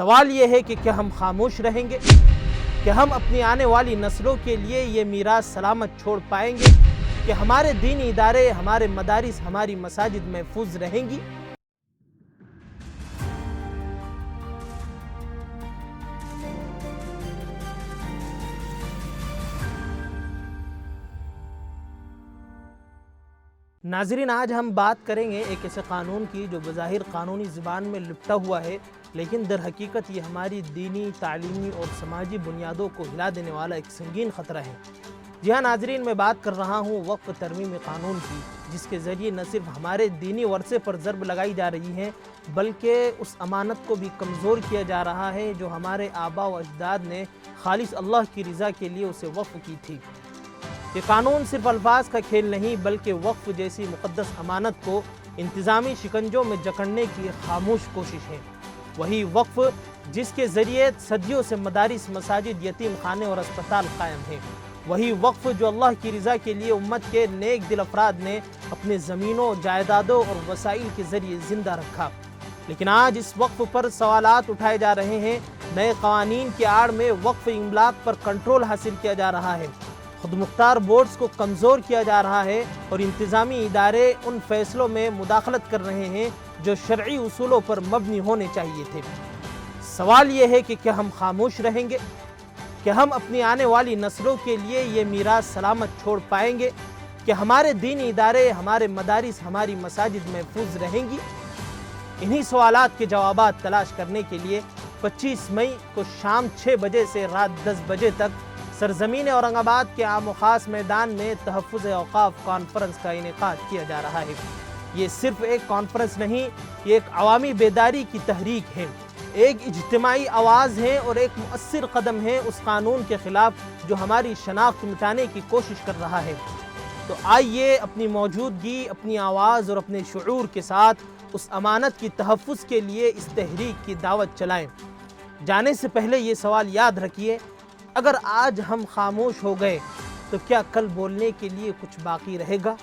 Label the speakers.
Speaker 1: सवाल ये है कि क्या हम खामोश रहेंगे? क्या हम अपनी आने वाली नस्लों के लिए ये मीरास सलामत छोड़ पाएंगे कि हमारे दीनी इदारे, हमारे मदारिस, हमारी मसाजिद महफूज रहेंगी? नाज़रीन, आज हम बात करेंगे एक ऐसे कानून की जो बज़ाहिर कानूनी ज़बान में लिपटा हुआ है, लेकिन दर हकीकत ये हमारी दीनी, तालीमी और समाजी बुनियादों को हिला देने वाला एक संगीन ख़तरा है। जी हाँ नाज़रीन, मैं बात कर रहा हूँ वक्फ़ तरमीमी क़ानून की, जिसके ज़रिए न सिर्फ हमारे दीनी वर्से पर ज़रब लगाई जा रही है, बल्कि उस अमानत को भी कमज़ोर किया जा रहा है जो हमारे आबा व अजदाद ने खालिस अल्लाह की रज़ा के लिए उसे वक्फ़ की थी। ये कानून सिर्फ अल्फाज का खेल नहीं, बल्कि वक्फ जैसी मुक़द्दस अमानत को इंतज़ामी शिकंजों में जकड़ने की खामोश कोशिश है। वही वक्फ जिसके ज़रिए सदियों से मदारिस, मसाजिद, यतीम खाने और अस्पताल कायम हैं। वही वक्फ जो अल्लाह की रज़ा के लिए उम्मत के नेक दिल अफराद ने अपने ज़मीनों, जायदादों और वसाइल के ज़रिए ज़िंदा रखा। लेकिन आज इस वक्फ पर सवालात उठाए जा रहे हैं। नए क़वानीन की आड़ में वक्फ इमलाक पर कंट्रोल हासिल किया जा रहा है, खुद मुख्तार बोर्ड्स को कमज़ोर किया जा रहा है और इंतज़ामी इदारे उन फैसलों में मुदाखलत कर रहे हैं जो शरई उसूलों पर मबनी होने चाहिए थे। सवाल ये है कि क्या हम खामोश रहेंगे? क्या हम अपनी आने वाली नस्लों के लिए ये मीरास सलामत छोड़ पाएंगे? क्या हमारे दीनी इदारे, हमारे मदारिस, हमारी मसाजिद महफूज रहेंगी? इन्हीं सवालात के जवाबात तलाश करने के लिए 25 मई को शाम 6 बजे से रात 10 बजे तक सरजमीन औरंगाबाद के आम व खास मैदान में तहफ़्फ़ुज़ औक़ाफ़ कॉन्फ्रेंस का इनेकाद किया जा रहा है। ये सिर्फ एक कॉन्फ्रेंस नहीं, ये एक अवामी बेदारी की तहरीक है, एक इज्तिमाई आवाज़ है और एक मुअस्सिर कदम है उस कानून के ख़िलाफ़ जो हमारी शनाख्त मिटाने की कोशिश कर रहा है। तो आइए अपनी मौजूदगी, अपनी आवाज़ और अपने शुऊर के साथ उस अमानत की तहफ़्फ़ुज़ के लिए इस तहरीक की दावत चलाएँ। जाने से पहले ये सवाल याद रखिए, अगर आज हम खामोश हो गए तो क्या कल बोलने के लिए कुछ बाकी रहेगा?